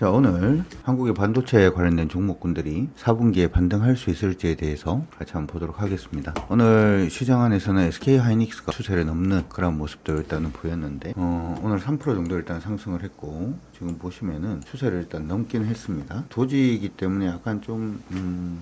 자, 오늘 한국의 반도체에 관련된 종목군들이 4분기에 반등할 수 있을지에 대해서 같이 한번 보도록 하겠습니다. 오늘 시장 안에서는 SK 하이닉스가 추세를 넘는 그런 모습도 일단은 보였는데, 오늘 3% 정도 일단 상승을 했고, 지금 보시면은 추세를 일단 넘긴 했습니다. 도지이기 때문에 약간 좀,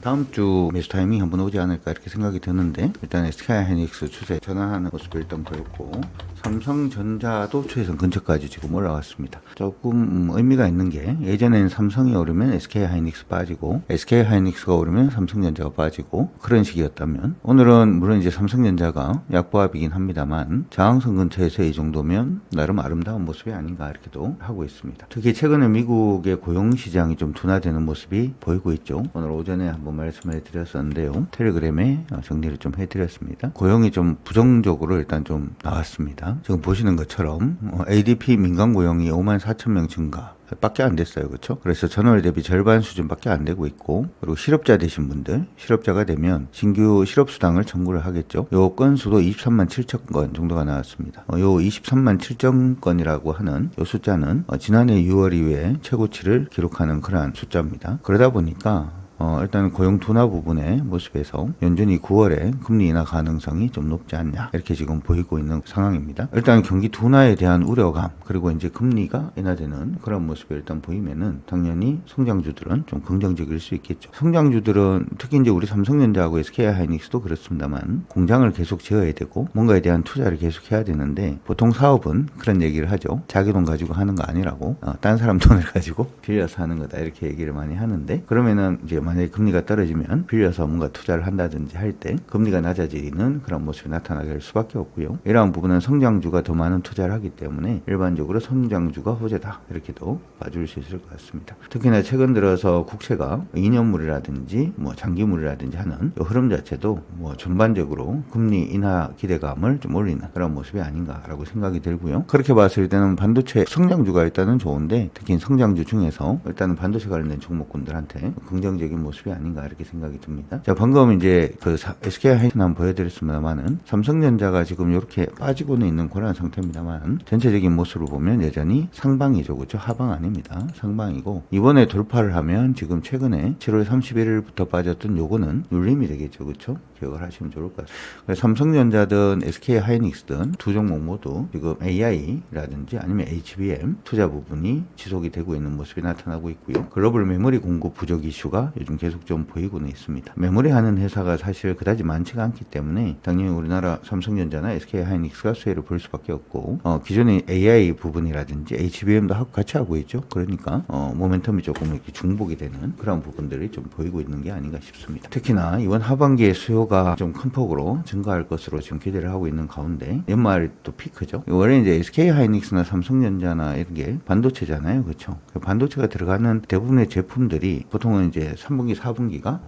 다음 주 매수 타이밍이 한번 오지 않을까 이렇게 생각이 드는데, 일단 SK 하이닉스 추세 전환하는 모습을 일단 보였고, 삼성전자도 최선 근처까지 지금 올라왔습니다. 조금 의미가 있는 게 예전에는 삼성이 오르면 SK 하이닉스 빠지고 SK 하이닉스가 오르면 삼성전자가 빠지고 그런 식이었다면 오늘은 물론 이제 삼성전자가 약보합이긴 합니다만 저항선 근처에서 이 정도면 나름 아름다운 모습이 아닌가 이렇게도 하고 있습니다. 특히 최근에 미국의 고용시장이 좀 둔화되는 모습이 보이고 있죠. 오늘 오전에 한번 말씀해 드렸었는데요. 텔레그램에 정리를 좀 해드렸습니다. 고용이 좀 부정적으로 일단 좀 나왔습니다. 지금 보시는 것처럼 ADP 민간 고용이 54,000명 증가 밖에 안 됐어요. 그렇죠? 그래서 전월 대비 절반 수준밖에 안 되고 있고, 그리고 실업자 되신 분들, 실업자가 되면 신규 실업수당을 청구를 하겠죠. 요 건수도 23만 7천 건 정도가 나왔습니다. 요 23만 7천 건이라고 하는 요 숫자는 지난해 6월 이후에 최고치를 기록하는 그러한 숫자입니다. 그러다 보니까 일단 고용 둔화 부분의 모습에서 연준이 9월에 금리 인하 가능성이 좀 높지 않냐 이렇게 지금 보이고 있는 상황입니다. 일단 경기 둔화에 대한 우려감 그리고 이제 금리가 인하되는 그런 모습이 일단 보이면은 당연히 성장주들은 좀 긍정적일 수 있겠죠. 성장주들은 특히 이제 우리 삼성전자하고 SK 하이닉스도 그렇습니다만 공장을 계속 지어야 되고 뭔가에 대한 투자를 계속 해야 되는데 보통 사업은 그런 얘기를 하죠. 자기 돈 가지고 하는 거 아니라고 딴 사람 돈을 가지고 빌려서 하는 거다 이렇게 얘기를 많이 하는데 그러면은 이제 만약에 금리가 떨어지면 빌려서 뭔가 투자를 한다든지 할 때 금리가 낮아지는 그런 모습이 나타나게 할 수밖에 없고요. 이러한 부분은 성장주가 더 많은 투자를 하기 때문에 일반적으로 성장주가 호재다 이렇게도 봐줄 수 있을 것 같습니다. 특히나 최근 들어서 국채가 2년물이라든지 뭐 장기물이라든지 하는 이 흐름 자체도 뭐 전반적으로 금리 인하 기대감을 좀 올리는 그런 모습이 아닌가라고 생각이 들고요. 그렇게 봤을 때는 반도체 성장주가 일단은 좋은데 특히 성장주 중에서 일단은 반도체 관련된 종목군들한테 긍정적인 모습이 아닌가 이렇게 생각이 듭니다. 자, 방금 이제 그 SK 하이닉스 한번 보여드렸습니다만은 삼성전자가 지금 이렇게 빠지고는 있는 그런 상태입니다만 전체적인 모습을 보면 여전히 상방이죠, 그렇죠? 하방 아닙니다. 상방이고 이번에 돌파를 하면 지금 최근에 7월 31일부터 빠졌던 요거는 눌림이 되겠죠, 그렇죠? 기억을 하시면 좋을 것 같습니다. 그래서 삼성전자든 SK 하이닉스든 두 종목 모두 지금 AI라든지 아니면 HBM 투자 부분이 지속이 되고 있는 모습이 나타나고 있고요. 글로벌 메모리 공급 부족 이슈가 요즘 계속 좀 보이고는 있습니다. 메모리 하는 회사가 사실 그다지 많지가 않기 때문에 당연히 우리나라 삼성전자나 SK 하이닉스가 수혜를 볼 수밖에 없고 기존의 AI 부분이라든지 HBM도 같이 하고 있죠. 그러니까 모멘텀이 조금 이렇게 중복이 되는 그런 부분들이 좀 보이고 있는 게 아닌가 싶습니다. 특히나 이번 하반기에 수요가 좀 큰 폭으로 증가할 것으로 지금 기대를 하고 있는 가운데 연말이 또 피크죠. 원래 이제 SK 하이닉스나 삼성전자나 이런 게 반도체잖아요. 그렇죠? 반도체가 들어가는 대부분의 제품들이 보통은 이제 3분기, 4분기가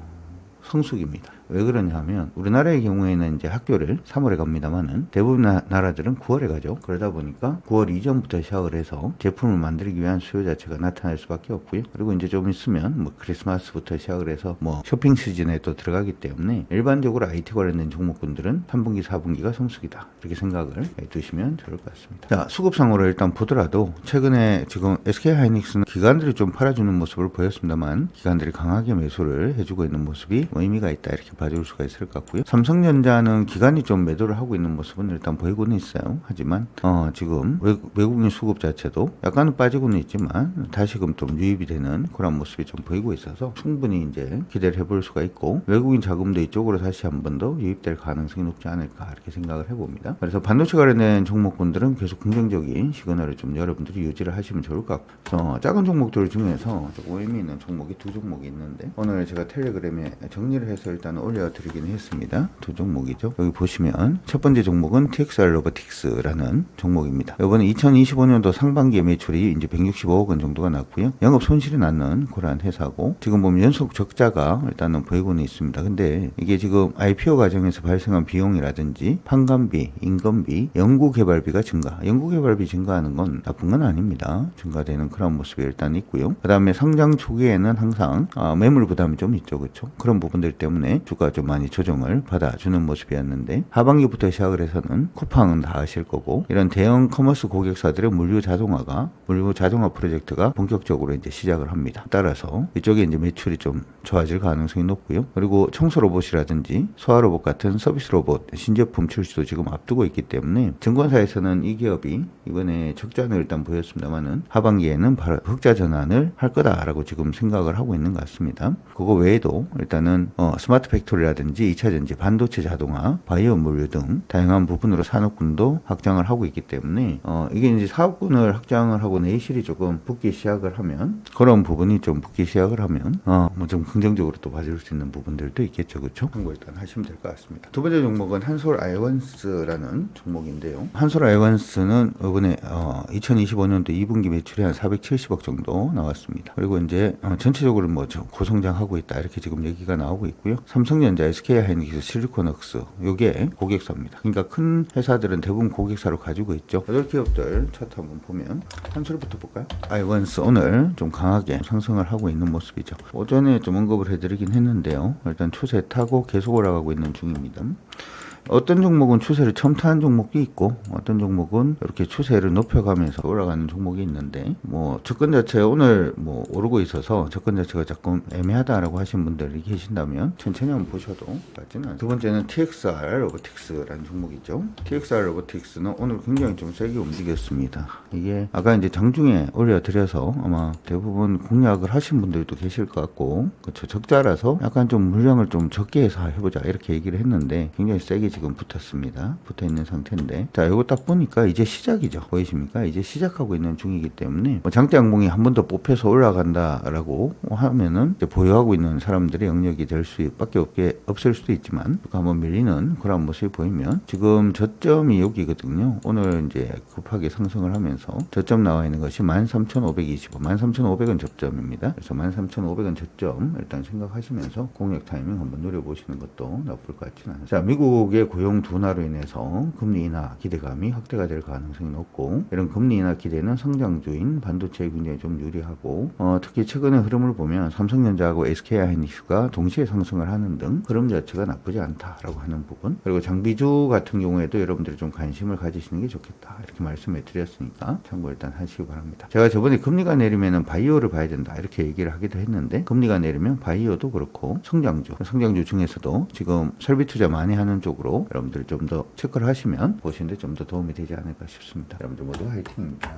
성수기입니다. 왜 그러냐 하면 우리나라의 경우에는 이제 학교를 3월에 갑니다만은 대부분 나라들은 9월에 가죠. 그러다 보니까 9월 이전부터 시작을 해서 제품을 만들기 위한 수요 자체가 나타날 수밖에 없고요. 그리고 이제 좀 있으면 뭐 크리스마스부터 시작을 해서 뭐 쇼핑 시즌에 또 들어가기 때문에 일반적으로 IT 관련된 종목군들은 3분기, 4분기가 성수기다. 이렇게 생각을 해두시면 좋을 것 같습니다. 자, 수급상으로 일단 보더라도 최근에 지금 SK 하이닉스는 기관들이 좀 팔아주는 모습을 보였습니다만 기관들이 강하게 매수를 해주고 있는 모습이 의미가 있다. 이렇게 봐줄 수가 있을 것 같고요. 삼성전자는 기관이 좀 매도를 하고 있는 모습은 일단 보이고는 있어요. 하지만 지금 외국인 수급 자체도 약간은 빠지고는 있지만 다시금 좀 유입이 되는 그런 모습이 좀 보이고 있어서 충분히 이제 기대를 해볼 수가 있고 외국인 자금도 이쪽으로 다시 한 번 더 유입될 가능성이 높지 않을까 이렇게 생각을 해봅니다. 그래서 반도체 관련된 종목군들은 계속 긍정적인 시그널을 좀 여러분들이 유지를 하시면 좋을 것 같고 그래서 작은 종목들 중에서 조금 의미 있는 종목이 두 종목이 있는데 오늘 제가 텔레그램에 정리를 해서 일단 올려드리긴 했습니다. 두 종목이죠. 여기 보시면 첫 번째 종목은 TXR 로보틱스라는 종목입니다. 이번에 2025년도 상반기에 매출이 이제 165억 원 정도가 났고요. 영업 손실이 났는 그러한 회사고 지금 보면 연속 적자가 일단은 보이고는 있습니다. 근데 이게 지금 IPO 과정에서 발생한 비용이라든지 판관비, 인건비, 연구개발비가 증가. 연구개발비 증가하는 건 나쁜 건 아닙니다. 증가되는 그런 모습이 일단 있고요. 그 다음에 상장 초기에는 항상 매물 부담이 좀 있죠, 그렇죠? 그런 부분들 때문에 주가 좀 많이 조정을 받아주는 모습이었는데 하반기부터 시작을 해서는 쿠팡은 다 아실 거고 이런 대형 커머스 고객사들의 물류 자동화 프로젝트가 본격적으로 이제 시작을 합니다. 따라서 이쪽에 이제 매출이 좀 좋아질 가능성이 높고요. 그리고 청소 로봇이라든지 소화 로봇 같은 서비스 로봇 신제품 출시도 지금 앞두고 있기 때문에 증권사에서는 이 기업이 이번에 적자는 일단 보였습니다만은 하반기에는 바로 흑자 전환을 할 거다라고 지금 생각을 하고 있는 것 같습니다. 그거 외에도 일단은 스마트 팩토리라든지 2차전지, 반도체 자동화, 바이오 물류 등 다양한 부분으로 산업군도 확장을 하고 있기 때문에 이게 이제 사업군을 확장을 하고 내실이 조금 붙기 시작을 하면 그런 부분이 좀 붙기 시작을 하면 뭐 좀 긍정적으로 또 봐줄 수 있는 부분들도 있겠죠. 그렇죠? 참고 일단 하시면 될 것 같습니다. 두 번째 종목은 한솔 아이원스라는 종목인데요. 한솔 아이원스는 이번에 2025년도 2분기 매출이 한 470억 정도 나왔습니다. 그리고 이제 전체적으로 뭐 고성장하고 있다 이렇게 지금 얘기가 나오고 있고요. 삼성전자, SK하이닉스, 실리콘웍스 요게 고객사입니다. 그러니까 큰 회사들은 대부분 고객사로 가지고 있죠. 8기업들 차트 한번 보면 한솔부터 볼까요? 아이원스 오늘 좀 강하게 상승을 하고 있는 모습이죠. 오전에 좀 언급을 해드리긴 했는데요. 일단 추세 타고 계속 올라가고 있는 중입니다. 어떤 종목은 추세를 처음 타는 종목이 있고 어떤 종목은 이렇게 추세를 높여가면서 올라가는 종목이 있는데 뭐 접근 자체가 오늘 뭐 오르고 있어서 접근 자체가 조금 애매하다라고 하신 분들이 계신다면 천천히 한번 보셔도 맞지는 않아요. 두 번째는 TXR 로보틱스라는 종목이죠. TXR 로보틱스는 오늘 굉장히 좀 세게 움직였습니다. 이게 아까 이제 장중에 올려드려서 아마 대부분 공략을 하신 분들도 계실 것 같고 그렇죠. 적자라서 약간 좀 물량을 좀 적게 해서 해보자 이렇게 얘기를 했는데 굉장히 세게 지금 붙었습니다. 붙어 있는 상태인데 자 이거 딱 보니까 이제 시작이죠. 보이십니까? 이제 시작하고 있는 중이기 때문에 장대 양봉이 한 번 더 뽑혀서 올라간다라고 하면은 이제 보유하고 있는 사람들의 영역이 될 수밖에 없을 수도 있지만 한번 밀리는 그런 모습이 보이면 지금 저점이 여기거든요. 오늘 이제 급하게 상승을 하면서 저점 나와 있는 것이 13,525, 13,500은 저점입니다. 그래서 13,500은 저점 일단 생각하시면서 공략 타이밍 한번 노려보시는 것도 나쁠 것 같지는 않아요. 자 미국의 고용 둔화로 인해서 금리 인하 기대감이 확대가 될 가능성이 높고 이런 금리 인하 기대는 성장주인 반도체에 굉장히 좀 유리하고 특히 최근의 흐름을 보면 삼성전자하고 SK하이닉스가 동시에 상승을 하는 등 흐름 자체가 나쁘지 않다라고 하는 부분 그리고 장비주 같은 경우에도 여러분들이 좀 관심을 가지시는 게 좋겠다 이렇게 말씀해 드렸으니까 참고 일단 하시기 바랍니다. 제가 저번에 금리가 내리면은 바이오를 봐야 된다 이렇게 얘기를 하기도 했는데 금리가 내리면 바이오도 그렇고 성장주 중에서도 지금 설비 투자 많이 하는 쪽으로 여러분들이 좀 더 체크를 하시면 보시는데 좀 더 도움이 되지 않을까 싶습니다. 여러분들 모두 화이팅입니다.